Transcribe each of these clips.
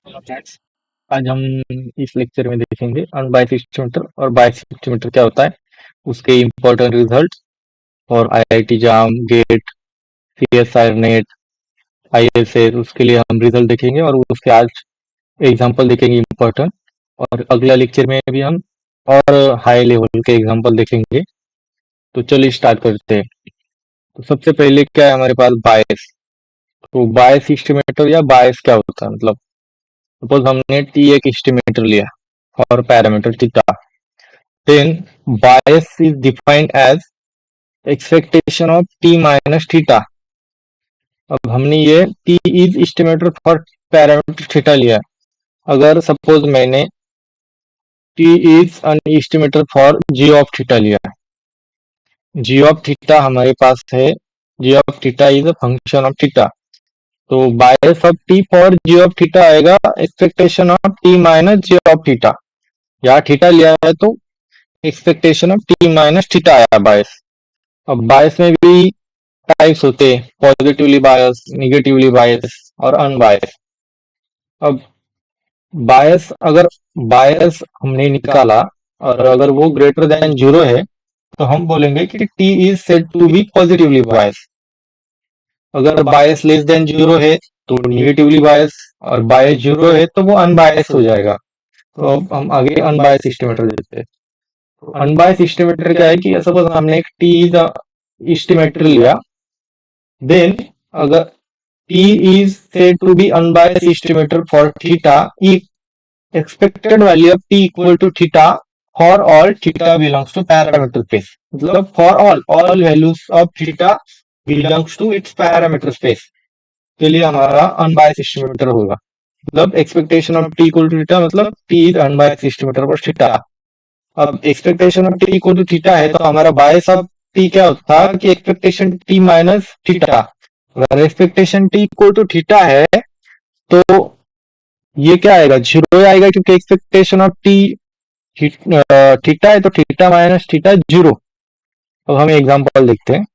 Hello friends. आज हम इस लेक्चर में देखेंगे अनबायस्ड एस्टिमेटर और बायस्ड एस्टिमेटर क्या होता है, उसके इम्पोर्टेंट रिजल्ट और IIT JAM, GATE, CSI NET, ISS उसके लिए हम रिजल्ट देखेंगे और उसके आज एग्जांपल देखेंगे इम्पोर्टेंट। और अगला लेक्चर में भी हम और हाई लेवल के एग्जांपल देखेंगे। तो चलिए स्टार्ट करते हैं। तो सबसे पहले क्या है हमारे पास बायस। तो बायस एस्टिमेटर या बायस क्या होता है, मतलब सपोज हमने टी एक एस्टिमेटर लिया और parameter theta, then bias is defined as expectation of t minus theta। अब हमने ये t is estimator for parameter theta लिया। अगर सपोज मैंने t is an estimator for g of theta लिया, g ऑफ थीटा हमारे पास है, g of theta is a function of theta. तो bias of t for g of theta आएगा expectation of t minus g of theta. यहाँ theta लिया है तो expectation of t minus theta आया बायस। अब बायस में भी टाइप्स होते हैं, पॉजिटिवली बायस, निगेटिवली बायस और अनबायस। अब बायस, अगर बायस हमने निकाला और अगर वो ग्रेटर देन जीरो है तो हम बोलेंगे कि t is said to be positively bias. अगर बायस लेस देन जीरो है तो निगेटिवली बायस, और बायस जीरो है तो वो अनबायस हो जाएगा। तो अब हम आगे अनबायस एस्टिमेटर देते हैं। अनबायस एस्टिमेटर क्या है कि सपोज हमने एक टी इज एस्टिमेटर लिया, देन अगर T is said to be unbiased estimator for theta if expected value of t equal to theta for all theta belongs to parameter space। मतलब for all values of theta belongs to its parameter space के लिए हमारा unbiased estimator होगा। मतलब expectation of t equal to theta, मतलब t is unbiased estimator for theta. अब expectation of t equal to theta है तो हमारा बायस ऑफ t क्या होता है कि एक्सपेक्टेशन t माइनस थीटा। अगर expectation t equal to theta है तो ये क्या आएगा, जीरो आएगा, क्योंकि एक्सपेक्टेशन ऑफ टी थीटा है तो थीटा माइनस थीटा जीरो। अब हम एग्जांपल देखते हैं।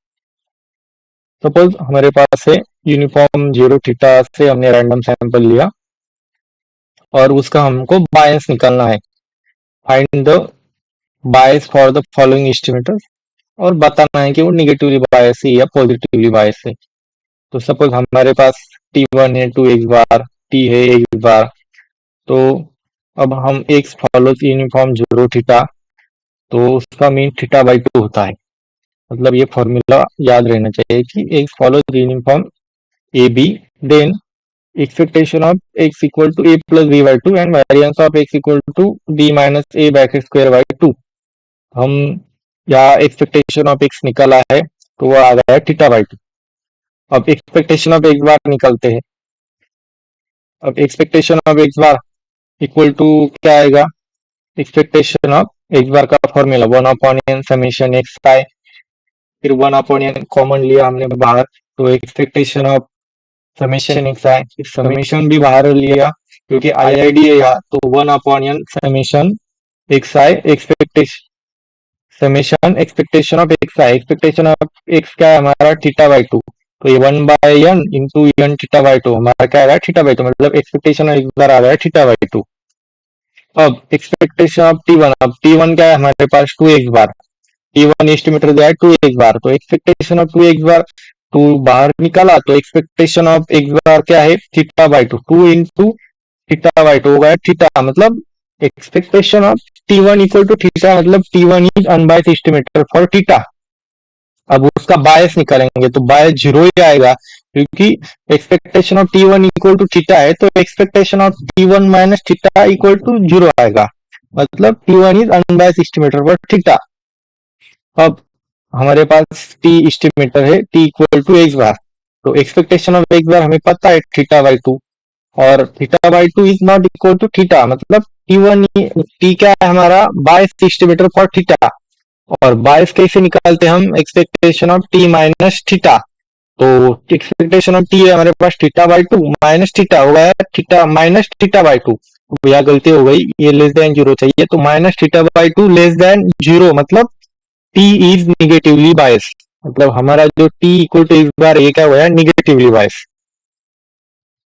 सपोज हमारे पास है यूनिफॉर्म जीरो थीटा से हमने रैंडम सैंपल लिया और उसका हमको बायस निकालना है। Find the bias for the following estimator, और बताना है कि वो निगेटिवली बायस है या पॉजिटिवली बायस है। तो सपोज हमारे पास टी वन है टू एक्स बार, टी है एक्स बार। तो अब हम x follows uniform zero theta, तो उसका मीन थीटा बाई टू होता है। मतलब ये फॉर्मूला याद रहना चाहिए कि x follows uniform a b, then expectation of x equal to a plus b by two and variance of x equal to b minus a bracket square by two. हम यहाँ एक्सपेक्टेशन ऑफ एक्स निकाला है तो वो आ गया है theta by two. अब एक्सपेक्टेशन ऑफ एक्स बार निकलते हैं। अब expectation of x bar equal to क्या आएगा, एक्सपेक्टेशन ऑफ एक्स बार का formula one upon n summation x i, फिर वन अपॉन एन कॉमन लिया हमने बाहर, तो expectation of summation x i, summation भी बाहर लिया क्योंकि आईआईडी है यहाँ, तो one upon n summation x i expectation, summation expectation of x i, expectation of x क्या है हमारा थीटा बाई टू। तो ये one by n into n theta by two हमारा क्या आएगा थीटा बाई टू, मतलब एक्सपेक्टेशन ऑफ एक्स बार आ गया थीटा बाई टू। अब एक्सपेक्टेशन ऑफ टी वन, अब टी वन क्या है हमारे पास two x bar, T one estimator दिया है टू एक्स बार, तो expectation of two x bar two बाहर निकाला तो एक्सपेक्टेशन ऑफ एक्स बार क्या है theta by two, two into theta by two हो गया थीटा। मतलब expectation of T one equal to theta, मतलब T one is unbiased estimator for theta. अब उसका बायस निकालेंगे तो बायस जीरो ही आएगा क्योंकि expectation of T one equal to theta है, तो expectation of T one minus theta equal to zero आएगा। मतलब T one is unbiased estimator for theta. अब हमारे पास टी एस्टिमेटर है t equal to x bar, तो एक्सपेक्टेशन ऑफ एक्स बार हमें पता है थीटा बाई टू, और theta by two is not equal to theta, मतलब टी वन टी क्या है हमारा बायस एस्टिमेटर फॉर थीटा। और बायस कैसे निकालते हैं हम, expectation of T minus theta. तो एक्सपेक्टेशन ऑफ टी है हमारे पास theta by two minus theta हो गया theta minus theta by two, यहाँ गलती हो गई, ये लेस देन जीरो चाहिए, तो minus theta by to less than zero, मतलब टी इज निगेटिवली बायस। मतलब हमारा जो टी इक्वल टू एक्स बार ये क्या हुआ है निगेटिवली बायस।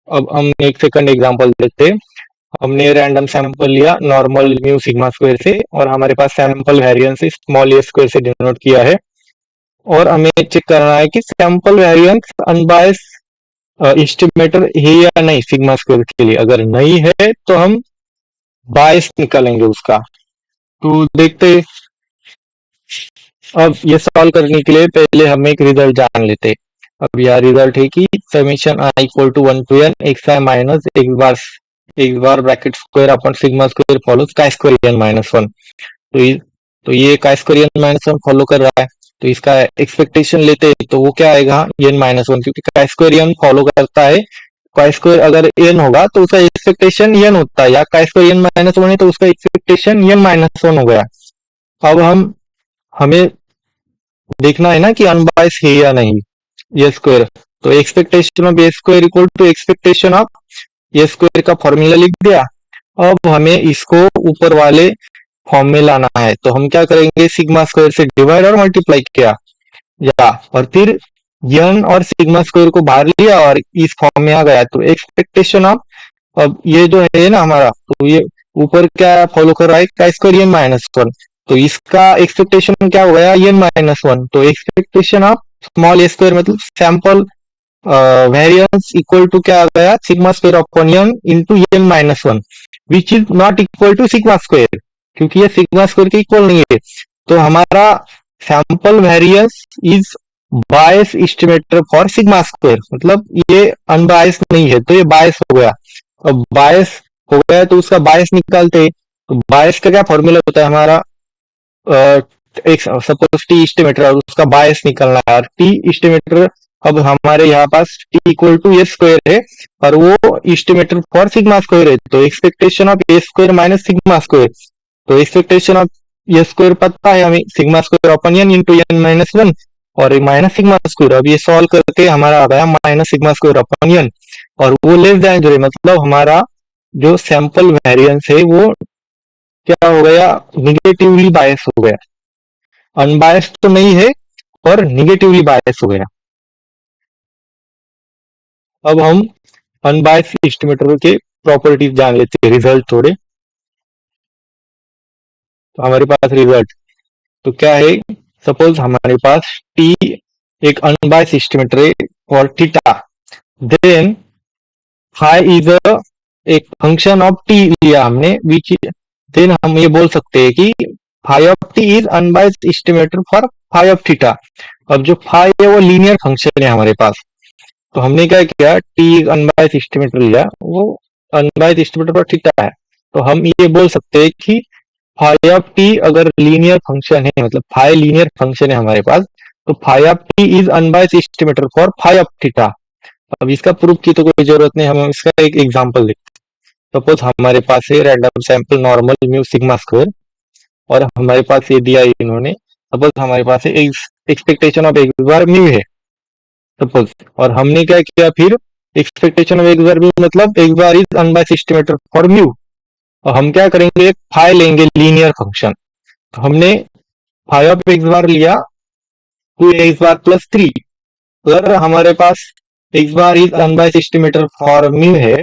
अब हम एक सेकंड एग्जांपल लेते हैं। हमने रैंडम सैंपल लिया नॉर्मल म्यू सिग्मा स्क्वायर से, और हमारे पास sample variance small a square से डिनोट किया है, और हमें चेक करना है कि सैंपल वेरिएंस अनबायस एस्टिमेटर है या नहीं सिग्मा स्क्वायर के लिए। अगर नहीं है तो हम बायस निकालेंगे उसका। तो देखते हैं। अब ये सॉल्व करने के लिए पहले हम एक रिजल्ट जान लेते हैं। अब यह रिजल्ट है कि summation i equal to 1 to n x i minus x bar bracket square upon sigma square follows का स्क्वायर एन माइनस वन। तो ये का square n minus one follow कर रहा है, तो इसका एक्सपेक्टेशन लेते हैं तो वो क्या आएगा एन माइनस वन, क्योंकि का स्क्वायर एन फॉलो करता है। का स्क्वायर अगर एन होगा तो उसका एक्सपेक्टेशन एन होता है, या का स्क्वायर एन माइनस वन है तो उसका एक्सपेक्टेशन एन माइनस वन हो गया। अब हमें देखना है ना कि अनबायस है या नहीं ये स्क्वायर। तो expectation of A square equal to expectation of A square का फॉर्मूला लिख दिया। अब हमें इसको ऊपर वाले फॉर्म में लाना है, तो हम क्या करेंगे, सिग्मा स्क्वायर से डिवाइड और मल्टीप्लाई किया, या और फिर यन और सिग्मा स्क्वायर को बाहर लिया और इस फॉर्म में आ गया। तो एक्सपेक्टेशन ऑफ, अब ये जो है ना हमारा, तो ये ऊपर क्या फॉलो कर रहा है का स्क्वायर एन माइनस वन, तो इसका एक्सपेक्टेशन क्या हो गया एन माइनस वन। तो expectation of small a square मतलब सैंपल वेरिएंस इक्वल टू क्या आ गया, sigma square upon n into n minus one, which is not equal to sigma square, क्योंकि ये सिग्मा स्क्वायर के इक्वल नहीं है। तो हमारा sample variance is bias estimator for sigma square, मतलब ये अनबायस नहीं है, तो ये बायस हो गया। अब बायस हो गया तो उसका बायस निकालते हैं। तो बायस का क्या फॉर्मूला होता है हमारा, एक सपोज टी एस्टिमेटर और उसका बायस निकालना है, और टी एस्टिमेटर अब हमारे यहाँ पास T equal to s square है, और वो एस्टिमेटर फॉर सिग्मा स्क्वायर है। तो expectation of A square minus sigma square, तो एक्सपेक्टेशन ऑफ ए स्क्वायर पता है हमें, sigma square upon n into n minus one, और माइनस सिग्मा स्क्वायर। अब ये सॉल्व करके हमारा आ गया minus sigma square upon n, और वो लेस देन जीरो, मतलब हमारा जो सैंपल वेरिएंस है वो क्या हो गया, निगेटिवली बायस हो गया। अनबायस तो नहीं है और निगेटिवली बायस हो गया। अब हम अनबायस एस्टिमेटर के प्रॉपर्टीज जान लेते हैं, रिजल्ट थोड़े। तो हमारे पास रिजल्ट तो क्या है, सपोज हमारे पास टी एक अनबायस एस्टिमेटर है और थीटा, देन फाई इज एक फंक्शन ऑफ टी लिया हमने, विच देन हम ये बोल सकते हैं कि phi of t is unbiased estimator for phi of theta. अब जो फाई है वो लीनियर फंक्शन है हमारे पास, तो हमने क्या किया, टी अनबायस्ड एस्टिमेटर लिया, वो अनबायस्ड एस्टिमेटर फॉर थीटा है। तो हम ये बोल सकते हैं कि फाई ऑफ टी अगर लीनियर फंक्शन है, मतलब फाई लीनियर फंक्शन है हमारे पास, तो phi of t is unbiased estimator for phi of theta. अब इसका प्रूफ की तो कोई जरूरत नहीं, हम इसका एक एग्जांपल देखते हैं। सपोज हमारे पास है random sample normal mu sigma square, और हमारे पास ये दिया है इन्होंने, सपोज हमारे पास है expectation of x bar mu है सपोज, और हमने क्या किया फिर, expectation of x bar mu मतलब x bar is unbiased estimator for mu, और हम क्या करेंगे, एक फाई लेंगे लीनियर फंक्शन। तो हमने फाई ऑफ एक्स बार लिया two x bar plus three, अगर हमारे पास x bar is unbiased estimator for mu है,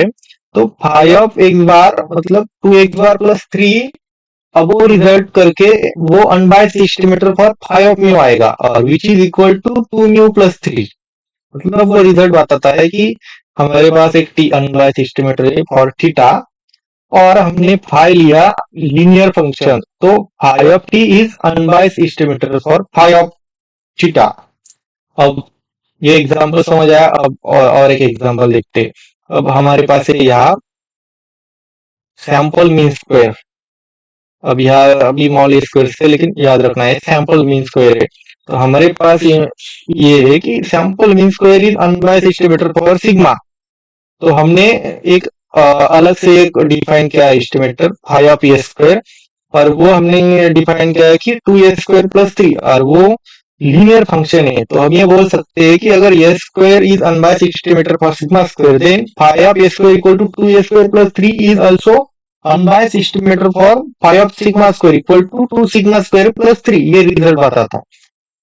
तो फाई ऑफ एक्स बार मतलब two x bar plus three, अब वो रिजल्ट करके वो unbiased estimator for phi of mu आएगा, और which is equal to two mu plus three, मतलब वो रिजल्ट बताता है कि हमारे पास एक टी अनबायस्ड एस्टिमेटर है फॉर थीटा, और हमने फाई लिया लीनियर फंक्शन, तो phi of t is unbiased estimator for phi of theta. अब ये एग्जांपल समझ आया। अब और एक एग्जांपल देखते हैं। अब हमारे पास है यहाँ सैंपल मीन स्क्वायर, अब यहाँ अभी मॉल स्क्वायर से, लेकिन याद रखना है सैंपल मीन स्क्वायर है। तो हमारे पास ये है कि sample mean square is unbiased estimator for sigma. तो हमने एक अलग से एक डिफाइन किया estimator phi of A square, और वो हमने डिफाइन किया कि टू ए स्क्वायर प्लस थ्री, और वो लीनियर फंक्शन है। तो हम ये बोल सकते हैं कि अगर A square is unbiased estimator for sigma square, then phi of A square equal to two A square plus three is also unbiased estimator for phi of sigma square equal to two sigma square plus three, ये result बताता था।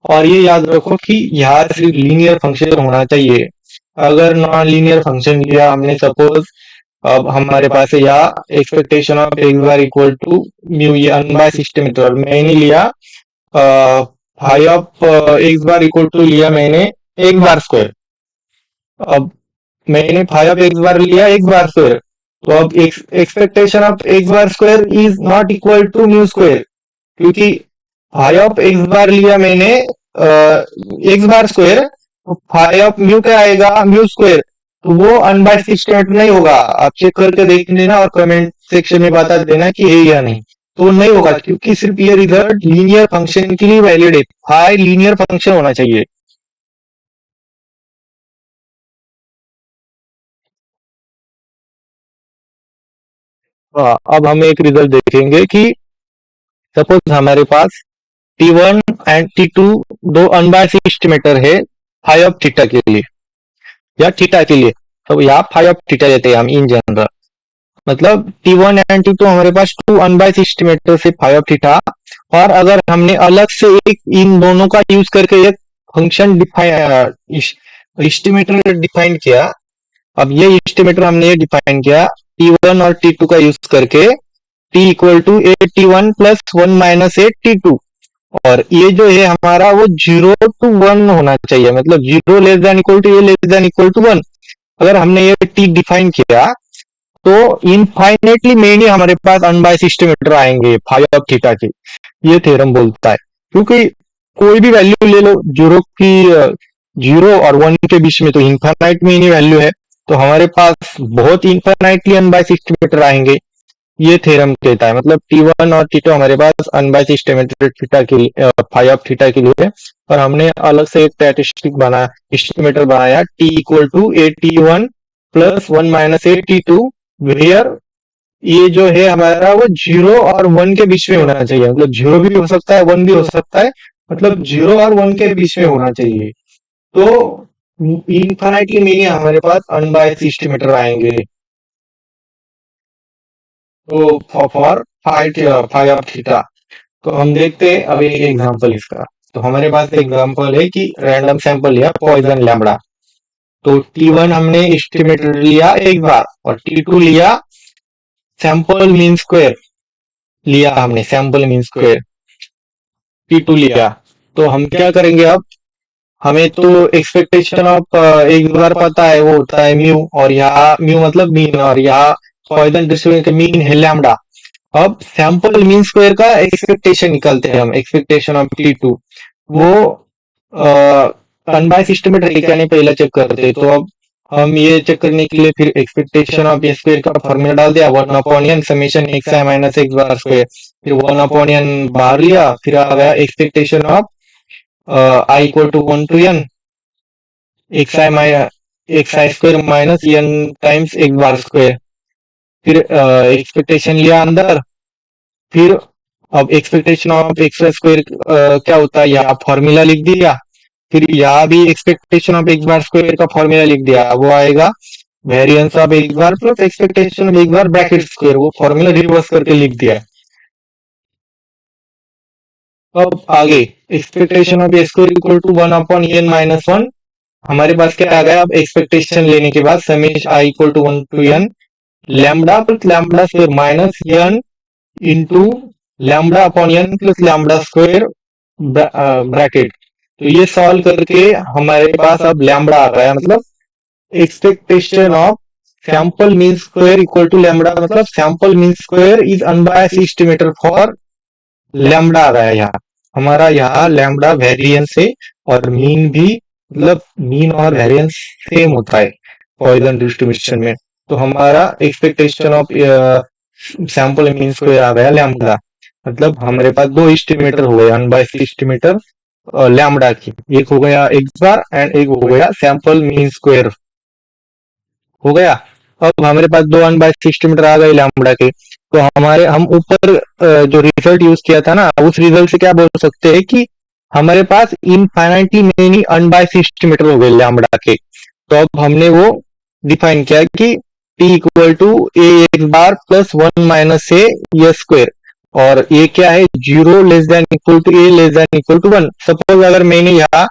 और ये याद रखो कि यहाँ सिर्फ लीनियर फंक्शन होना चाहिए, अगर नॉन लीनियर फंक्शन लिया हमने, सपोज अब हमारे पास है या expectation of x bar equal to mu, ये अनबायस्ड सिस्टम, और मैंने लिया phi of x bar equal to लिया मैंने एक बार स्क्वायर। अब मैंने फाई ऑफ एक्स बार लिया एक बार स्क्वायर, तो अब expectation of x bar square is not equal to mu square, क्योंकि फाई ऑफ एक्स बार लिया मैंने एक्स बार स्क्वायर, तो फाई ऑफ म्यू क्या आएगा, म्यू स्क्वायर। तो वो अनबायस्ड स्टेटमेंट नहीं होगा, आप चेक करके देख लेना और कमेंट सेक्शन में बता देना कि है या नहीं। तो नहीं होगा, क्योंकि सिर्फ ये रिजल्ट लीनियर फंक्शन के लिए वैलिड है, फाई लीनियर फंक्शन होना चाहिए। अब हम एक रिजल्ट देखेंगे कि सपोज हमारे पास T1 एंड T2 दो अनबायस्ड एस्टिमेटर है फाई ऑफ थीटा के लिए या थीटा के लिए। तो यहाँ फाई ऑफ थीटा लेते हैं हम इन जनरल, मतलब T1 एंड T2 हमारे पास टू अनबायस्ड एस्टिमेटर से फाई ऑफ थीटा, और अगर हमने अलग से एक इन दोनों का यूज करके एक फंक्शन डिफाइन एस्टिमेटर डिफाइन किया। अब ये एस्टिमेटर हमने ये डिफाइन किया T1 और T2 का यूज करके, T equal to a T1 plus 1 minus a T2, और ये जो है हमारा वो 0 to 1 होना चाहिए, मतलब 0 less than equal to a less than equal to 1। अगर हमने ये टी डिफाइन किया तो इनफाइनेटली मेनी हमारे पास अनबायस्ड एस्टिमेटर आएंगे फाई ऑफ थीटा के, ये थ्योरम बोलता है। क्योंकि कोई भी वैल्यू ले लो, जीरो और 1 के बीच में तो इनफाइनाइट मेनी वैल्यू है, तो हमारे पास बहुत इनफाइनाइटली अनबायस्ड एस्टिमेटर आएंगे, ये थ्योरम कहता है। मतलब T1 और T2 हमारे पास अनबायस्ड एस्टिमेटेड थीटा के लिए, फाई ऑफ थीटा के लिए, और हमने अलग से एक स्टैटिस्टिक बना एस्टिमेटर बनाया T equal to a T1 plus 1 minus a T2, where ये जो है हमारा वो 0 और 1 के बीच में होना चाहिए, मतलब 0 भी हो सकता है 1 भी हो सकता है, मतलब 0 और 1 के बीच में होना चाहिए। तो इनफाइनाइटली मेनी हमारे पास अनबायस्ड एस्टिमेटर आएंगे। तो फॉर फाई ऑफ थीटा, तो हम देखते हैं अब एक एग्जांपल इसका। तो हमारे पास एग्जांपल है कि रैंडम सैंपल लिया पॉइजन लैम्बडा, तो T1 हमने एस्टिमेटेड लिया एक बार, और T2 लिया सैंपल मीन स्क्वायर, लिया हमने सैंपल मीन स्क्वायर T2 लिया। तो हम क्या करेंगे अब, हमें तो एक्सपेक्टेशन ऑफ एक बार पता है वो होता है म्यू, और यहाँ म्यू मतलब मीन, और यहाँ पॉइजन डिस्ट्रीब्यूशन का मीन है लैम्बडा। अब सैंपल मीन स्क्वायर का एक्सपेक्टेशन निकालते हैं हम, एक्सपेक्टेशन ऑफ T2, वो अनबायस्ड एस्टिमेटर है क्या नहीं पहले चेक करते हैं। तो अब हम ये चेक करने के लिए फिर एक्सपेक्टेशन ऑफ ए स्क्वायर का फॉर्मूला डाल दिया, 1/n summation x i minus x bar square, फिर 1/n बाहर लिया, फिर आ गया expectation of i equal to 1 to n x i square minus n times x bar square, फिर एक्सपेक्टेशन लिया अंदर, फिर अब एक्सपेक्टेशन ऑफ एक्स स्क्वायर क्या होता है, यहाँ फॉर्मूला लिख दिया, फिर यहाँ भी expectation of x bar square का फॉर्मूला लिख दिया, वो आएगा variance of x bar plus expectation of x bar bracket square, वो फॉर्मूला रिवर्स करके लिख दिया। अब आगे expectation of A square equal to 1/n minus 1, हमारे पास क्या आ गया, अब एक्सपेक्टेशन लेने के बाद summation i equal to 1 to n lambda plus lambda square minus n into lambda upon n plus lambda square bracket. तो ये सॉल्व करके हमारे पास अब लैम्बडा आ रहा है, मतलब expectation of sample mean square equal to lambda, मतलब sample mean square is unbiased estimator for lambda आ रहा है यहाँ हमारा, यहाँ लैम्बडा वेरिएंस है और मीन भी, मतलब मीन और वेरिएंस सेम होता है पॉइजन डिस्ट्रीब्यूशन में। तो हमारा expectation of sample mean square आ गया लैम्बडा, मतलब हमारे पास दो एस्टिमेटर हो गए अनबायस्ड एस्टिमेटर लैम्बडा की, एक हो गया एक्स बार एंड एक हो गया सैंपल मीन स्क्वायर, हो गया। अब हमारे पास दो अनबायस्ड एस्टिमेटर आ गए लैम्बडा के, तो हमारे हम ऊपर जो रिजल्ट यूज किया था ना, उस रिजल्ट से क्या बोल सकते हैं कि हमारे पास इनफाइनाइटली मेनी अनबायस्ड एस्टिमेटर हो गए लैम्बडा के। तो अब हमने वो डिफाइन किया कि T equal to a x bar plus 1 minus a square, और ये क्या है 0 less than equal to a less than equal to 1। Suppose अगर मैंने यहाँ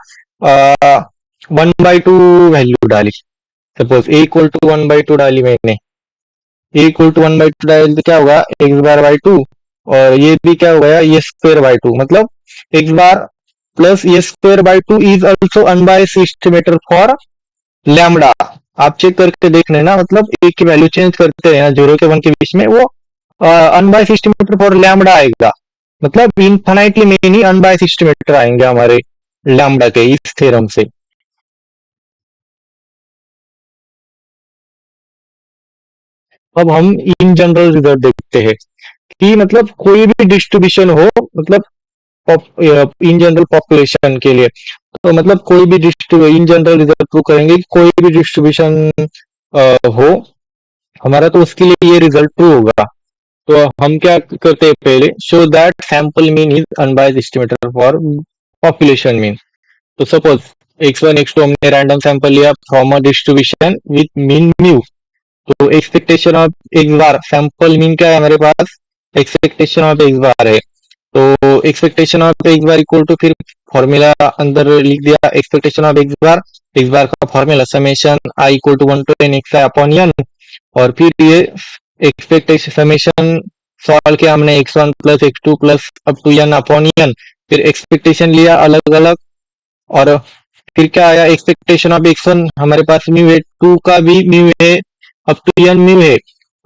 1/2 वैल्यू डाली, सपोज ए इक्वल टू 1/2 डाली मैंने, ए इक्वल टू 1/2 डाली तो क्या होगा, एक्स बार बाई टू, और ये भी क्या हो गया, ये स्क्वायर बाई टू, मतलब एक्स बार प्लस ये square by two is also unbiased estimator for lambda. आप चेक करके देख लेना, मतलब एक की वैल्यू चेंज करते हैं 0 के 1 के बीच में, वो अनबायस्ड एस्टिमेटर फॉर लैम्डा आएगा, मतलब इनफाइनाइटली मेनी अनबायस्ड एस्टिमेटर आएंगे हमारे लैम्डा के इस थ्योरम से। अब हम इन जनरल रिजल्ट देखते हैं कि मतलब कोई भी डिस्ट्रीब्यूशन हो, मतलब इन जनरल पॉपुलेशन के लिए, तो मतलब कोई भी इन जनरल रिजल्ट प्रूव करेंगे कि कोई भी डिस्ट्रीब्यूशन हो हमारा, तो उसके लिए ये रिजल्ट प्रूव होगा। तो हम क्या करते हैं, पहले show that sample mean is unbiased estimator for population mean. तो सपोज x1 x2 हमने रैंडम सैंपल लिया from a distribution with mean mu, तो expectation of x bar, sample mean क्या है हमारे पास, एक्सपेक्टेशन ऑफ एक्स बार है, तो expectation of x bar equal to, फिर फॉर्मूला अंदर लिख दिया, एक्सपेक्टेशन ऑफ एक्स बार का formula summation i equal to 1 to n x I upon n, और फिर ये एक्सपेक्टेशन समेशन सॉल्व किया हमने x1 plus x2 plus up to n upon n, फिर एक्सपेक्टेशन लिया अलग अलग, और फिर क्या आया, एक्सपेक्टेशन ऑफ x1 हमारे पास म्यू है, 2 का भी म्यू है, अप टू n म्यू है,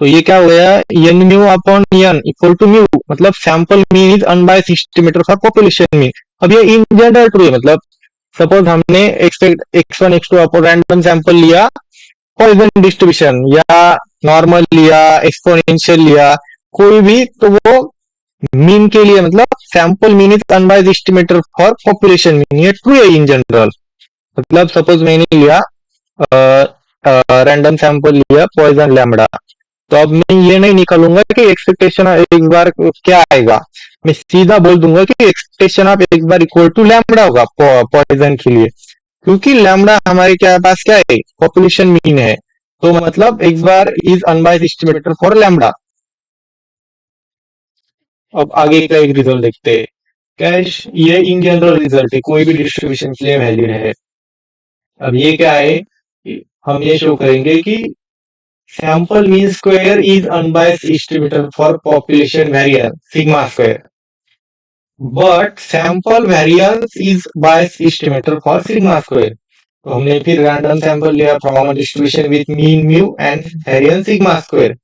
तो ये क्या हो गया, n mu upon n equal to mu, मतलब sample mean is unbiased estimator for population mean. अब ये इन जनरल ट्रू है, मतलब सपोज हमने expect x1 x2 upon random sample लिया, पॉइजन डिस्ट्रीब्यूशन या नॉर्मल लिया, एक्सपोनेंशियल लिया, कोई भी, तो वो मीन के लिए, मतलब sample mean is unbiased estimator for population mean, ये ट्रू है इन जनरल। मतलब सपोज मैंने लिया रैंडम सैंपल लिया पॉइजन लैम्बडा, तो अब मैं ये नहीं निकालूंगा कि एक्सपेक्टेशन ऑफ एक बार क्या आएगा, मैं सीधा बोल दूंगा कि एक्सपेक्टेशन ऑफ एक बार इक्वल टू लैम्बडा होगा पॉइजन के लिए, क्योंकि लैम्बडा हमारे क्या पास क्या है, पॉपुलेशन मीन है, तो मतलब एक बार is unbiased estimator for lambda. अब आगे का एक रिजल्ट देखते हैं, कैश ये इन जनरल रिजल्ट है, कोई भी डिस्ट्रीब्यूशन के लिए वैलिड है। अब ये क्या है, हम ये शो करेंगे कि sample mean square is unbiased estimator for population variance sigma square, but sample variance is biased estimator for sigma square. तो हमने फिर रैंडम सैंपल लिया from a distribution with mean mu and variance sigma square,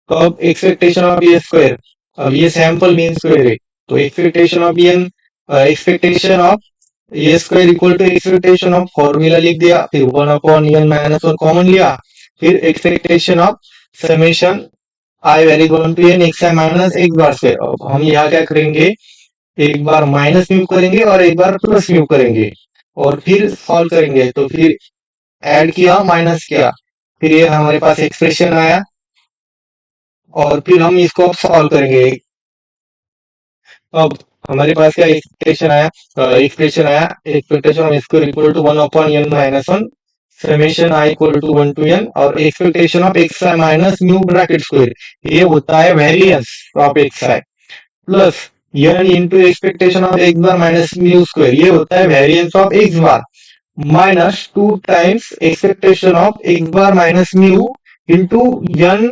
तो अब expectation of ये square, अब ये sample mean square है, तो expectation of n, expectation of ये square equal to expectation of, formula लिख दिया, फिर 1 अपॉन n माइनस 1 कॉमन लिया, फिर expectation of summation i vary 1 to n x i minus x bar square. अब हम यहाँ क्या करेंगे, एक बार माइनस म्यू करेंगे और एक बार प्लस म्यू करेंगे, और फिर सॉल्व करेंगे, तो फिर ऐड किया माइनस किया, फिर ये हमारे पास एक्सप्रेशन आया, और फिर हम इसको सॉल्व करेंगे। अब हमारे पास क्या एक्सप्रेशन आया, expectation of square equal to 1 upon n minus 1 summation i equal to 1 to n, और expectation of x i minus mu bracket square, ये होता है variance of x i, plus n into expectation of x bar minus mu square, ये होता है variance of x bar, minus 2 times expectation of x bar minus mu into n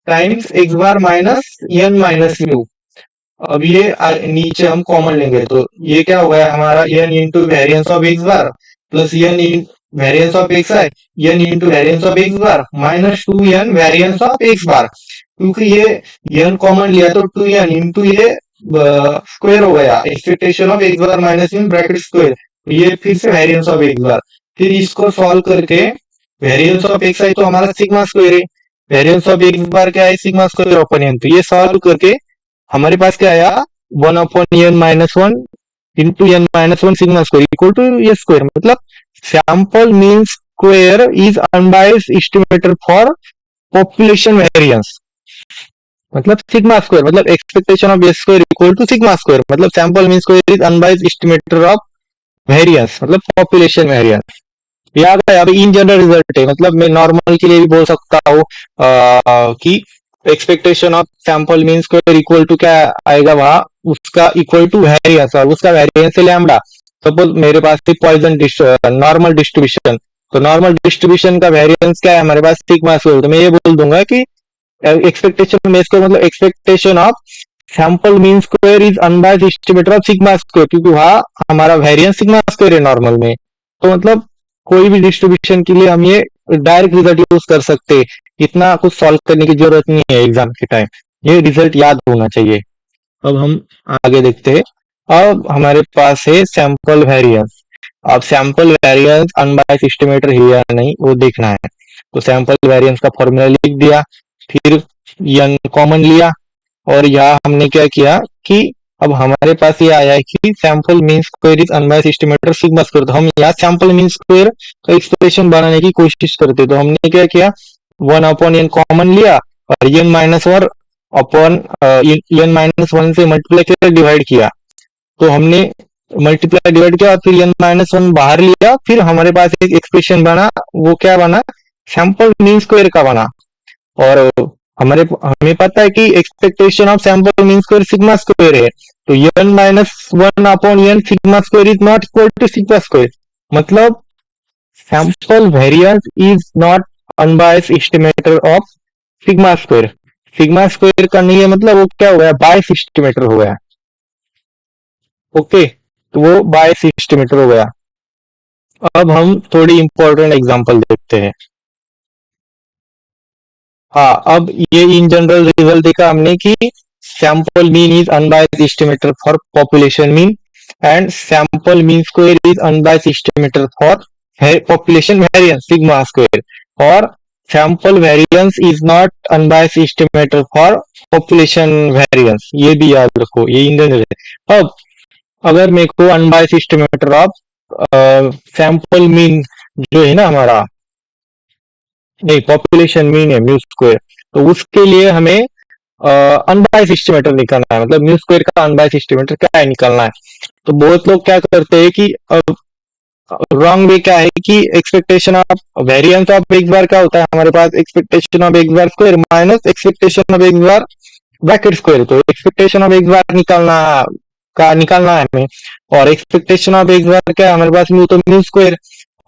times x bar minus n minus mu. अब ये नीचे हम common लेंगे, तो ये क्या हो गया हमारा, n into variance of x bar plus n in variance of x i, n into variance of x bar minus 2n variance of x bar, क्योंकि ये n कॉमन लिया तो 2n इंटू ये स्क्वायर हो गया, expectation of x bar minus in bracket square, ये फिर से वेरियंस ऑफ एक्स बार, फिर इसको सॉल्व करके वेरियंस ऑफ एक्स आई तो हमारा सिग्मा स्क्वायर है, वेरियंस ऑफ एक्स बार क्या है, सिग्मा स्क्वायर अपॉन n, तो ये सॉल्व करके हमारे पास क्या आया, 1 upon n minus 1 into n minus 1 sigma square equal to ये स्क्वायर, मतलब sample mean square is unbiased estimator for population variance, मतलब सिग्मा स्क्वायर, मतलब expectation of S square equal to sigma square, मतलब sample mean square is unbiased estimator of variance, मतलब population variance. ये आ गया। अभी इन जनरल रिजल्ट है, मतलब मैं नॉर्मल के लिए भी बोल सकता हूँ कि expectation of sample mean square equal to क्या आएगा वहां, उसका इक्वल टू वेरिएंस, और उसका वेरिएंस है लैम्बडा। सपोज मेरे पास थी पॉइजन नॉर्मल डिस्ट्रीब्यूशन, तो नॉर्मल डिस्ट्रीब्यूशन का वेरिएंस क्या है हमारे पास, सिग्मा स्क्वायर। तो मैं ये बोल दूंगा कि एक्सपेक्टेशन में स्क्वायर मतलब expectation of sample mean square is unbiased estimator of sigma square, क्योंकि वहां हमारा वेरिएंस सिग्मा स्क्वायर है नॉर्मल में। तो मतलब कोई भी डिस्ट्रीब्यूशन के लिए हम ये डायरेक्ट रिजल्ट यूज कर सकते हैं, इतना कुछ सॉल्व करने की जरूरत नहीं है एग्जाम के टाइम, ये रिजल्ट याद होना चाहिए। अब हम आगे देखते हैं। अब हमारे पास है सैंपल वेरिएंस। अब सैंपल वेरिएंस अनबायस्ड एस्टिमेटर है या नहीं वो देखना है। तो सैंपल वेरिएंस का फॉर्मूला लिख दिया, फिर यन कॉमन लिया, और यहाँ हमने क्या किया कि अब हमारे पास ये आया है कि sample mean square is unbiased estimator sigma square. तो हम यहाँ सैंपल मीन स्क्वायर का एक्सप्रेशन बनाने की कोशिश करते, तो हमने क्या किया, 1/n कॉमन लिया और n-1 अपॉन n-1 से मल्टीप्लाई करके डिवाइड किया। तो हमने मल्टीप्लाई डिवाइड किया और फिर n-1 बाहर लिया, फिर हमारे पास एक एक्सप्रेशन बना, वो क्या बना, सैंपल मीन स्क्वायर का बना। और हमें पता है कि expectation of sample mean square sigma square है, तो n-1 upon n sigma square is not equal to sigma square. मतलब sample variance is not unbiased estimator of sigma square. Sigma square का नहीं है, मतलब वो क्या हो गया, बायस एस्टिमेटर हो गया। ओके, तो वो बायस एस्टिमेटर हो गया। अब हम थोड़ी इंपॉर्टेंट एग्जांपल देखते हैं। हाँ, अब ये इन जनरल रिजल्ट देखा हमने कि sample mean is unbiased estimator for population mean and sample mean square is unbiased estimator for population variance sigma square, और sample variance is not unbiased estimator for population variance. ये भी याद रखो, ये in general है। अब अगर मेरे को unbiased estimator of sample mean जो है ना हमारा, नहीं पॉपुलेशन मीन है म्यू स्क्वायर, तो उसके लिए हमें अनबायस्ड एस्टिमेटर निकालना है। मतलब म्यू स्क्वायर का अनबायस्ड एस्टिमेटर क्या है निकालना है। तो बहुत लोग क्या करते हैं कि रॉन्ग वे क्या है कि expectation of variance of x bar क्या होता है हमारे पास, expectation of x bar square minus expectation of x bar bracket square. तो एक्सपेक्टेशन ऑफ एक्स बार निकालना है हमें, और एक्सपेक्टेशन ऑफ एक्स बार क्या है हमारे पास, म्यू तो म्यू स्क्वायर,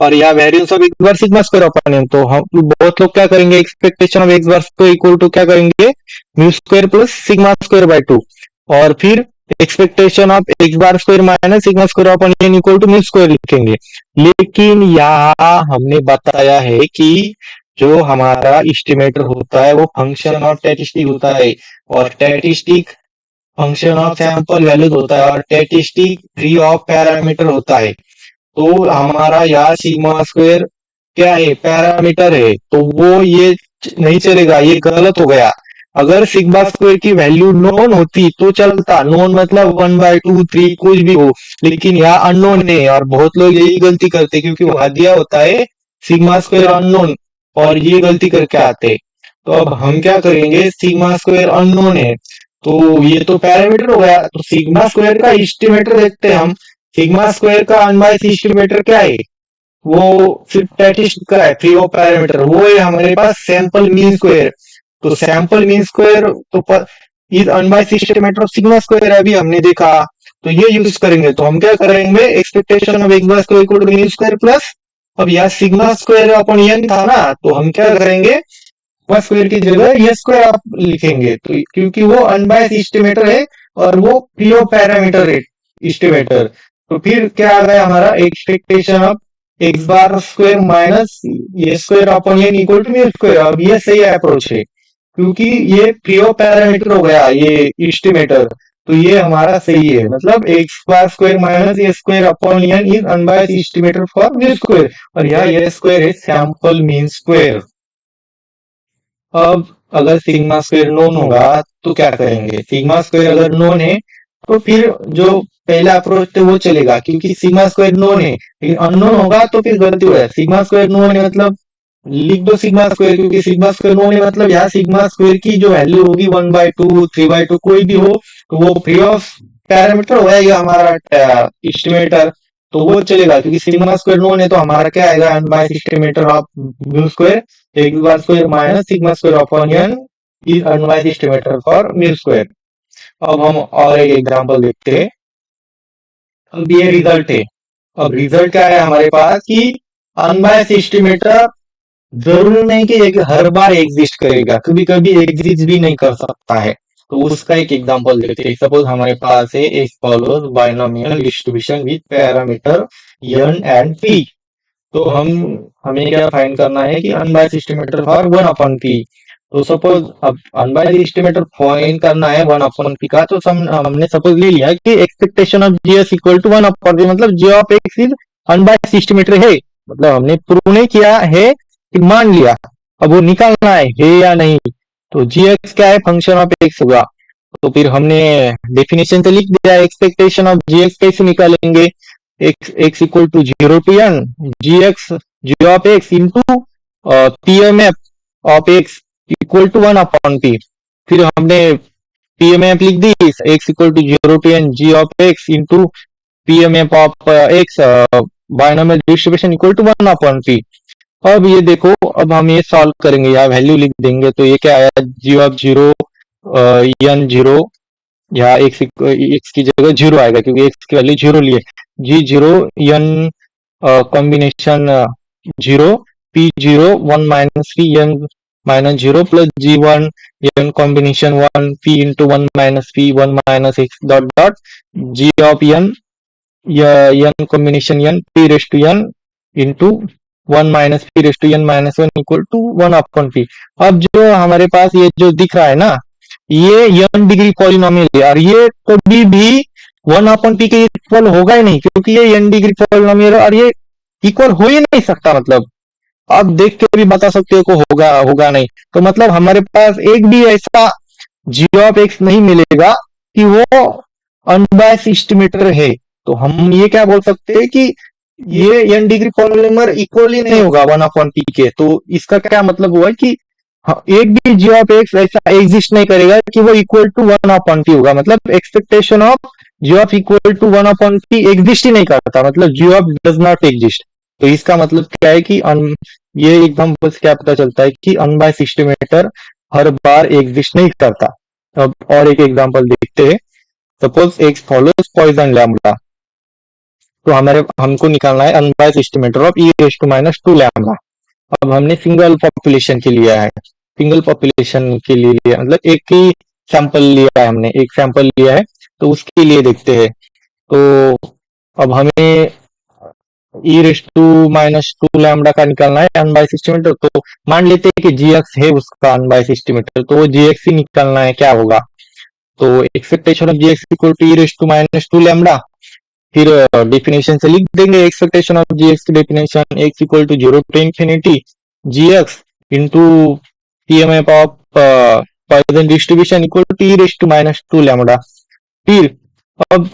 और यहाँ variance of x bar sigma square upon n. तो हम बहुत लोग क्या करेंगे, एक्सपेक्टेशन ऑफ एक्स बार को इक्वल टू क्या करेंगे, mu square plus sigma square by 2, और फिर expectation of x bar square minus sigma square upon n equal to mu square लिखेंगे। लेकिन यहाँ हमने बताया है कि जो हमारा एस्टिमेटर होता है वो फंक्शन ऑफ स्टैटिस्टिक होता है, और statistic function of sample values होता है, और स्टैटिस्टिक फ्री ऑफ पैरामीटर होता है। तो हमारा यहाँ सिग्मा स्क्वायर क्या है, पैरामीटर है, तो वो ये नहीं चलेगा, ये गलत हो गया। अगर सिग्मा स्क्वायर की वैल्यू नोन होती तो चलता, नोन मतलब 1/2 3 कुछ भी हो, लेकिन यहाँ अननोन है, और बहुत लोग यही गलती करते क्योंकि वहां दिया होता है सिग्मा स्क्वायर अननोन, और ये गलती करके आते। तो अब हम क्या करेंगे, सिग्मा स्क्वायर अननोन है तो ये तो पैरामीटर हो गया, तो सिग्मा स्क्वायर का एस्टिमेटर देखते हैं हम। सिग्मा स्क्वायर का अनबायस्ड एस्टिमेटर क्या है, वो सिर्फ स्टैटिस्टिक का है, फ्री ऑफ पैरामीटर, वो है हमारे पास सैंपल मीन स्क्वायर। तो सैंपल मीन स्क्वायर तो is unbiased estimator of sigma square अभी हमने देखा, तो ये यूज करेंगे। तो हम क्या करेंगे, expectation of x bar square equal to mean square plus, अब यहाँ सिग्मा स्क्वायर अपन एन था ना, तो हम क्या करेंगे, स्क्वायर की जगह ये स्क्वायर आप लिखेंगे, तो क्योंकि वो अनबायस्ड एस्टिमेटर है और वो फ्री ऑफ पैरामीटर है एस्टिमेटर। तो फिर क्या आ गया हमारा, expectation of x bar square minus ये square upon n equal to mu square. अब ये सही अप्रोच है क्योंकि ये फ्री ऑफ पैरामीटर हो गया ये एस्टिमेटर, तो ये हमारा सही है। मतलब एक्स बार स्क्वायर माइनस ये square upon n is unbiased estimator for mu square, और यहाँ ये स्क्वायर है सैंपल मीन स्क्वायर। अब अगर सिग्मा स्क्वायर नोन होगा तो क्या करेंगे, सिग्मा स्क्वायर अगर नोन है तो फिर जो पहला अप्रोच थे वो चलेगा, क्योंकि सिग्मा स्क्वायर नोन है, लेकिन अननोन होगा तो फिर गलती हो जाए। सिग्मा स्क्वायर नोन है मतलब लिख दो सिग्मा स्क्वायर, क्योंकि सिग्मा स्क्वायर नोन है मतलब यहाँ सिग्मा स्क्वायर की जो वैल्यू होगी 1/2 3/2 कोई भी हो, तो वो फ्री ऑफ पैरामीटर हो जाएगा हमारा एस्टिमेटर, तो वो चलेगा। क्योंकि सिग्मा स्क्वायर नोन है तो हमारा क्या आएगा, unbiased estimator of mu square x bar square minus sigma square upon n is unbiased estimator for mu square. अब हम और एक एग्जांपल देखते हैं। अब ये रिजल्ट है, अब रिजल्ट क्या है हमारे पास कि अनबायस्ड एस्टिमेटर जरूरी नहीं कि एक हर बार एग्जिस्ट करेगा, कभी कभी एग्जिस्ट भी नहीं कर सकता है। तो उसका एक एग्जांपल देते हैं। सपोज हमारे पास है s follows binomial distribution with parameter n and p. तो हमें क्या फाइंड करना है कि अनबायस्ड एस्टिमेटर फॉर 1/p। तो सपोज अब अनबायस्ड एस्टिमेटर फाइंड करना है 1/p का, तो हमने सपोज ले लिया कि expectation of GS equal to 1/p, मतलब g of x is unbiased estimator है। मतलब हमने प्रूव नहीं किया है कि मान लिया, अब वो निकालना है या नहीं। तो जी एक्स क्या है, फंक्शन ऑफ एक्स होगा। तो फिर हमने डेफिनेशन से लिख दिया एक्सपेक्टेशन ऑफ जी एक्स कैसे निकालेंगे, x equal to 0 to n g x g of x into PMF of x equal to 1/p। फिर हमने पीएमएफ लिख दी, x equal to 0 to n g of x into PMF of x binomial distribution equal to 1/p। अब ये देखो, अब हम ये सॉल्व करेंगे, यहाँ वैल्यू लिख देंगे। तो ये क्या आया, जी ऑफ 0 n 0, यहाँ एक्स की जगह 0 आएगा क्योंकि एक्स की वैल्यू 0 लिए। G 0 n combination 0 p 0 1 minus p n minus 0 plus g 1 n combination 1 p into 1 minus p 1 minus x dot dot g of n n combination n p raise to n into 1 minus p raise to n minus 1 equal to 1/p। अब जो हमारे पास ये जो दिख रहा है ना, ये n डिग्री पॉलिनोमियल है, और ये कभी भी 1/p के इक्वल होगा ही नहीं, क्योंकि ये n डिग्री पॉलिनोमियल है और ये इक्वल हो ही नहीं सकता। मतलब आप देख के भी बता सकते हो को होगा होगा नहीं। तो मतलब हमारे पास एक भी ऐसा जी ऑफ एक्स नहीं मिलेगा कि वो अनबायस्ड एस्टिमेटर है। तो हम ये क्या बोल सकते हैं कि ये n डिग्री पॉलिनोमियल इक्वल ही नहीं होगा 1/p के। तो इसका क्या मतलब हुआ कि एक भी जी ऑफ एक्स ऐसा एग्जिस्ट नहीं करेगा कि वो इक्वल टू 1/p होगा। मतलब expectation of g of equal to 1/p exist ही नहीं करता, मतलब g of does not exist. तो इसका मतलब क्या है कि ये एग्जांपल से क्या पता चलता है कि अनबायस्ड एस्टिमेटर हर बार एग्जिस्ट नहीं करता। अब और एक एग्जांपल देखते हैं। Suppose X follows Poisson lambda. तो हमको निकालना है unbiased estimator of e raise to minus 2 lambda. अब हमने सिंगल पॉपुलेशन के लिया है, सिंगल पॉपुलेशन के लिए लिया, मतलब एक ही सैंपल लिया है, हमने एक सैंपल लिया है। तो उसके लिए देखते हैं। तो अब हमें ई रेस टू माइनस 2 लैम्बडा का निकालना है अनबायस्ड एस्टिमेटर। तो मान लेते हैं कि जी एक्स है उसका अनबायस्ड एस्टिमेटर, तो वो जी एक्स ही निकालना है, क्या होगा। तो expectation of g X equal to e raise to minus 2 lambda. फिर डेफिनेशन से लिख देंगे एक्सपेक्टेशन ऑफ जी एक्स की definition, X equal to 0 to infinity g X into PMF of Poisson distribution equal to e raise to minus 2 lambda. फिर अब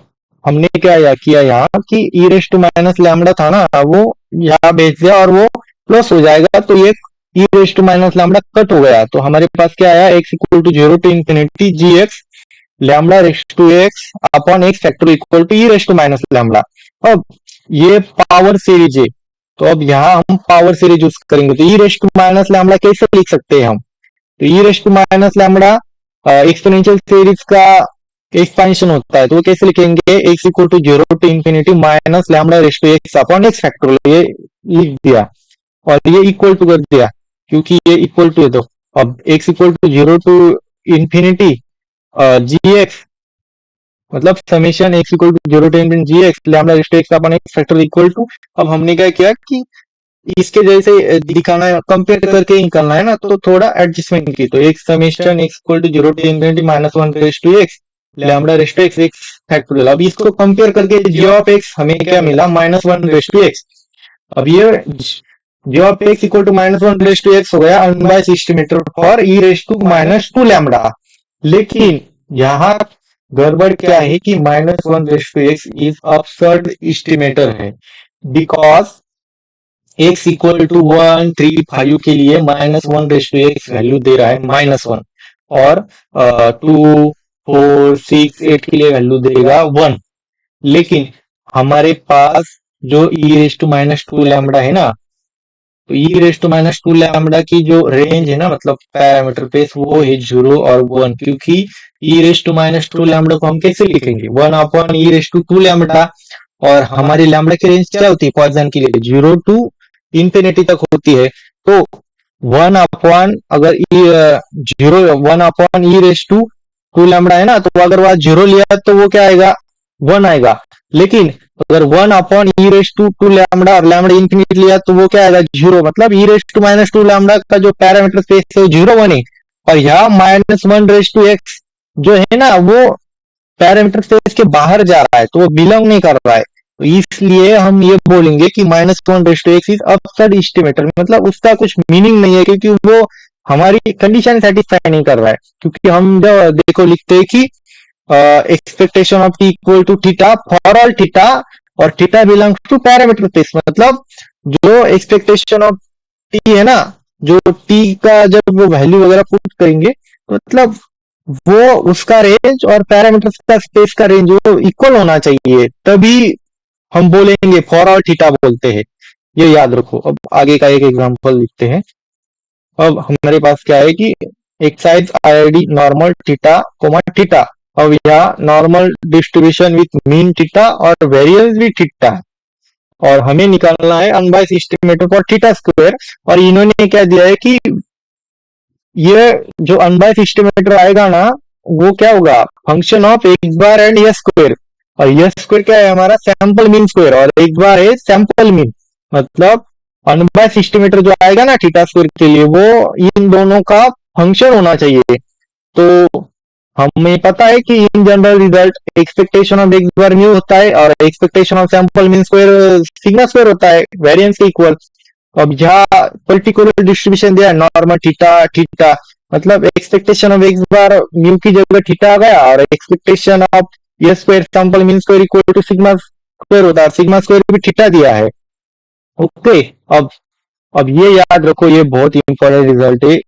हमने क्या किया यहाँ कि e raise to minus lambda था ना, वो यहाँ भेज दिया और वो प्लस हो जाएगा। तो ये e raise to minus lambda cut हो गया। तो हमारे पास क्या आया, x equal to 0 to infinity g x lambda raise to x upon x factor equal to e raise to minus lambda. अब ये पावर सीरीज है, तो अब यहाँ हम पावर सीरीज यूज करेंगे। तो e raise to minus lambda कैसे लिख सकते हैं हम, तो e raise to minus lambda exponential series का एक्सपेंशन होता है। तो वो कैसे लिखेंगे, x equal to 0 to infinity minus lambda raise to x upon x factor, ये लिख दिया और ये इक्वल टू कर दिया क्योंकि ये इक्वल टू है। तो अब x equal to 0 to infinity g x मतलब summation x equal to 0 to infinity g x lambda raise to x upon x factor equal to. अब हमने क्या किया कि इसके जैसे दिखाना है, कंपेयर करके निकालना है ना, तो थोड़ा एडजस्टमेंट की। तो एक summation x equal to 0 to infinity minus 1 raise to X lambda raise to X X factorial. अब इसको कंपेयर करके जी ऑफ एक्स हमें क्या मिला, माइनस 1 रेस टू एक्स। अब ये g of x equal to minus 1 raise to x हो गया unbiased estimator for e raise to minus 2 lambda. लेकिन यहाँ गड़बड़ क्या है कि minus 1 raise to x is absurd estimator है, बिकॉज एक्स इक्वल टू 1 3 5 के लिए minus 1 raise to x value दे रहा है -1, और 2 4 6 8 के लिए वैल्यू देगा 1। लेकिन हमारे पास जो ई रेस टू माइनस 2 लैम्बडा है ना, तो e raise to minus 2 lambda की जो रेंज है ना, मतलब पैरामीटर पेस, वो है 0 और 1। क्योंकि e raise to minus 2 lambda को हम कैसे लिखेंगे, 1 upon e raise to 2 lambda. और हमारी लैम्बडा की रेंज क्या होती है पॉइसन के लिए, 0 to इंफिनिटी तक होती है। तो 1 अपॉन अगर zero 1 upon e raise to 2 lambda है ना, तो अगर वहां जीरो लिया तो वो क्या आएगा, 1 आएगा। लेकिन अगर 1 upon e raise to 2 lambda और लैम्डा इंफिनिट लिया तो वो क्या आएगा, जीरो। मतलब e रेस टू -2 लैम्डा का जो पैरामीटर स्पेस है वो जीरो वन है। और यहाँ -1 रेस टू एक्स जो है ना, वो पैरामीटर स्पेस के बाहर जा रहा है, तो वो बिलोंग नहीं कर रहा है। तो इसलिए हम ये बोलेंगे कि -1 raise to x is absurd estimator, मतलब उसका कुछ मीनिंग नहीं है, क्योंकि वो हमारी कंडीशन सेटिस्फाई नहीं कर रहा है। क्योंकि हम जो देखो लिखते हैं कि expectation of T equal to theta for all theta, और theta belongs to parameter space. मतलब जो एक्सपेक्टेशन ऑफ टी है ना, जो टी का जब वो वैल्यू वगैरह पुट करेंगे, तो मतलब वो उसका रेंज और पैरामीटर का स्पेस का रेंज वो इक्वल होना चाहिए, तभी हम बोलेंगे फॉर ऑल थीटा बोलते हैं। ये याद रखो। अब आगे का एक एग्जांपल लिखते हैं। अब हमारे पास क्या है कि excise IID normal theta coma theta. अब यहाँ normal distribution with mean theta और वेरिएंस भी थीटा, और हमें निकालना है unbiased estimator for theta square. और इन्होंने क्या दिया है कि ये जो अनबाइस एस्टिमेटर आएगा ना, वो क्या होगा, function of x bar and S square. और एस स्क्वायर क्या है, हमारा सैंपल मीन स्क्वायर, और एक्स बार है सैंपल मीन। मतलब अनबाइस एस्टिमेटर जो आएगा ना थीटा स्क्वायर के लिए, वो इन दोनों का फंक्शन होना चाहिए। तो हमें पता है कि in general result expectation of x bar mu होता है, और expectation of sample mean square sigma square होता है, वेरिएंस के इक्वल। अब यहाँ पर्टिकुलर डिस्ट्रीब्यूशन दिया है नॉर्मल थीटा थीटा, मतलब expectation of x bar mu की जगह थीटा आ गया, और expectation of S square sample mean square equal to sigma square होता है, सिग्मा स्क्वायर भी थीटा दिया है। ओके। अब अब ये याद रखो, ये बहुत इंपॉर्टेंट रिजल्ट है।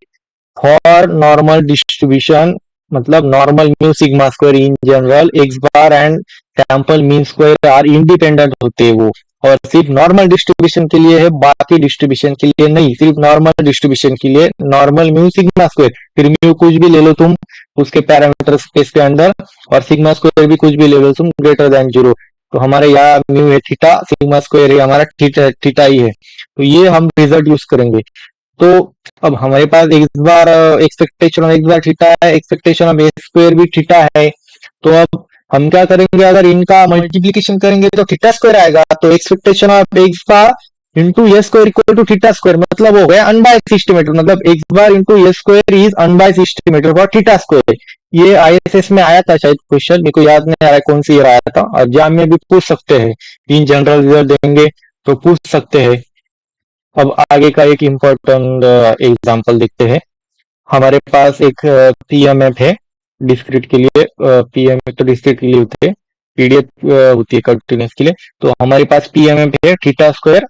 फॉर नॉर्मल डिस्ट्रीब्यूशन, मतलब normal mu sigma square in general X bar and sample mean square are independent होते हैं वो, और सिर्फ नॉर्मल डिस्ट्रीब्यूशन के लिए है, बाकी डिस्ट्रीब्यूशन के लिए नहीं। सिर्फ नॉर्मल डिस्ट्रीब्यूशन के लिए नॉर्मल म्यू सिग्मा स्क्वायर, फिर म्यू कुछ भी ले लो तुम उसके पैरामीटर स्पेस के अंदर, और सिग्मा स्क्वायर भी कुछ भी ले लो तुम ग्रेटर देन जीरो। तो हमारे यहाँ म्यू है थीटा, सिग्मा स्क्वायर है हमारा थीटा थीटा ही है। तो ये हम रिजल्ट यूज करेंगे। तो अब हमारे पास x bar expectation of x bar theta है, एक्सपेक्टेशन ऑफ ए स्क्वायर भी थीटा है। तो अब हम क्या करेंगे, अगर इनका मल्टीप्लीकेशन करेंगे तो थीटा स्क्वायर आएगा। तो expectation of x bar into A square equal to theta square, मतलब हो गया अनबाइस एस्टिमेटर। मतलब x bar into A square is unbiased estimator for theta square. ये आईएसएस में आया था शायद क्वेश्चन, मेरे को याद नहीं आ रहा है कौन सी ईयर आया था, और एग्जाम में भी पूछ सकते हैं। इन जनरल रिजल्ट देंगे तो पूछ सकते हैं। अब आगे का एक इम्पोर्टेंट एग्जांपल देखते हैं। हमारे पास एक पीएमएफ है डिस्क्रीट के लिए। पीएमएफ तो डिस्क्रीट के लिए होते हैं, पीडीएफ होती है कंटिन्यूस के लिए। तो हमारे पास पीएमएफ है theta square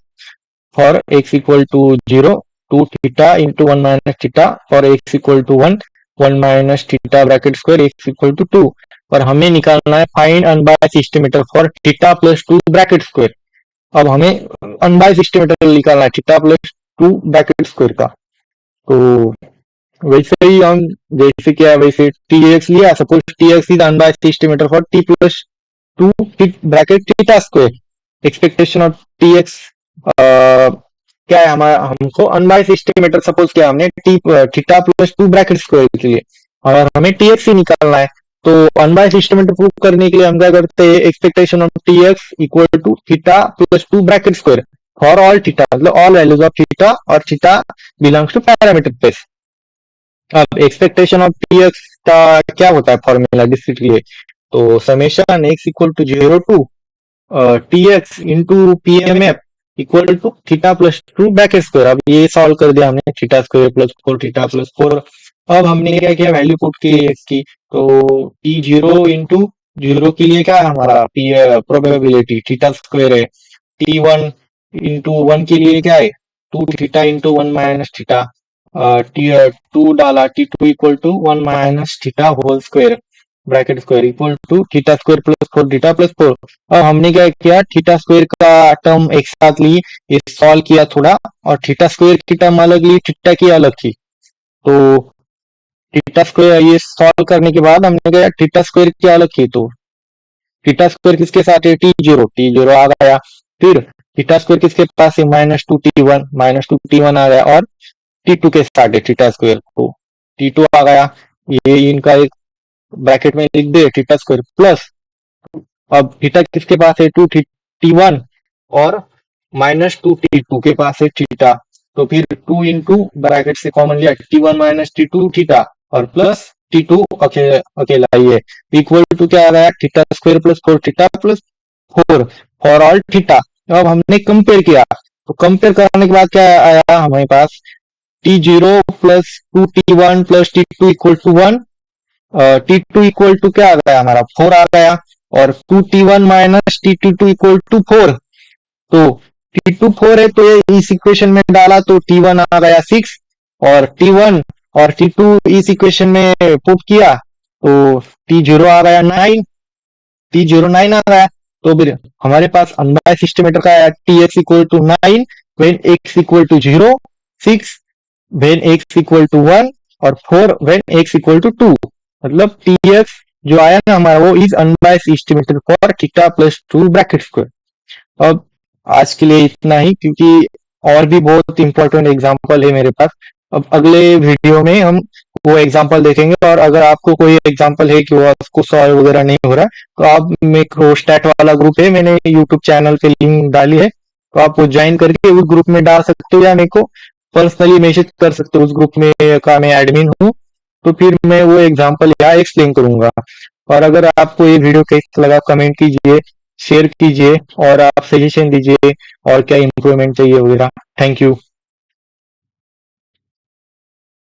for X equal to 0 2 theta into 1 minus theta for X equal to 1 1 minus theta bracket square X equal to 2। और हमें निकालना है find unbiased estimator for theta plus 2 bracket square. अब हमें अनबायस्ड एस्टिमेटर निकालना है theta plus 2 bracket square का। तो वैसे ही हम जैसे क्या, वैसे टी एक्स लिया, suppose T x is unbiased estimator for T plus 2 bracket theta square. Expectation of T x क्या है हमारा, हमको अनबायस्ड एस्टिमेटर सपोज क्या हमने T theta plus 2 bracket square के लिए, और हमें टी एक्स ही निकालना है। तो अनबायस्ड एस्टिमेटर प्रूव करने के लिए हम क्या करते हैं, expectation of T X equal to theta plus 2 bracket square for all theta, मतलब ऑल वैल्यूज ऑफ थीटा, और theta belongs to parameter space. अब एक्सपेक्टेशन ऑफ टी एक्स का क्या होता है फॉर्मूला डिस्क्रीट के लिए, तो summation x equal to 0 to T X into P M F equal to theta plus 2 bracket square. अब ये सॉल्व कर दिया हमने, theta square plus 4 theta plus 4। अब हमने क्या किया, वैल्यू पुट की एक्स की। तो टी 0 इंटू 0 के लिए क्या है हमारा पी प्रोबेबिलिटी थीटा स्क्वायर है। टी 1 इंटू 1 के लिए क्या है 2 theta into 1 minus theta. T 2 डाला, T 2 equal to 1 minus theta whole square bracket square equal to theta square plus 4 theta plus 4। अब हमने क्या किया, थीटा स्क्वायर का टर्म एक साथ ली, ये सॉल्व किया थोड़ा, और थीटा स्क्वायर की टर्म अलग ली, थीटा की अलग थी। तो थीटा स्क्वायर ये सॉल्व करने के बाद हमने क्या, थीटा स्क्वायर की अलग की, तो थीटा स्क्वायर किसके साथ है, टी जीरो आ गया। फिर थीटा स्क्वायर किसके पास है, -2t1, -2t1 आ गया, और t2 के साथ है थीटा स्क्वायर, तो t2 आ गया, ये इनका एक ब्रैकेट में लिख दे थीटा स्क्वायर प्लस, अब थीटा किसके पास है, 2t1, और -2t2 के पास है थीटा, तो फिर 2 इंटू ब्रैकेट से कॉमन लिया t1 -t2 थीटा, और प्लस t2 अकेला ही है, इक्वल टू क्या आ गया, theta square plus 4 theta plus 4 for all theta. अब हमने कंपेयर किया, तो कंपेयर करने के बाद क्या आया हमारे पास, t0 plus 2t1 plus t2 equal to 1, t2 equal to क्या आ गया हमारा 4 आ गया, और 2t1 minus t2 equal to 4, तो t2 4 है, तो ये इस इक्वेशन में डाला तो t1 आ गया 6, और t1 और t2 इस इक्वेशन में पुट किया तो t0 आ गया 9, t0 9 आ गया, तो फिर हमारे पास अनबायस एस्टिमेटर का है tx equal to 9 when x equal to 0, 6 when x equal to 1, और 4 व्हेन x इक्वल टू 2, मतलब tx जो आया ना हमारा वो is unbiased estimator for theta plus 2 bracket square. अब आज के लिए इतना ही, क्योंकि और भी बहुत इंपॉर्टेंट एग्जांपल है मेरे पास, अब अगले वीडियो में हम वो एग्जांपल देखेंगे, और अगर आपको कोई एग्जांपल है कि वो आपको सॉल्व वगैरह नहीं हो रहा तो आप मेरे स्टैट वाला ग्रुप है, मैंने यूट्यूब चैनल पे लिंक डाली है, तो आप वो ज्वाइन करके उस ग्रुप में डाल सकते हो, या मेरे को पर्सनली मैसेज कर सकते हो, उस ग्रुप में का मैं एडमिन हूँ, तो फिर मैं वो एग्जांपल यहाँ एक्सप्लेन करूंगा। और अगर आपको ये वीडियो कैसा लगा कमेंट कीजिए, शेयर कीजिए, और आप सजेशन दीजिए और क्या इम्प्रूवमेंट चाहिए वगैरह। Thank you.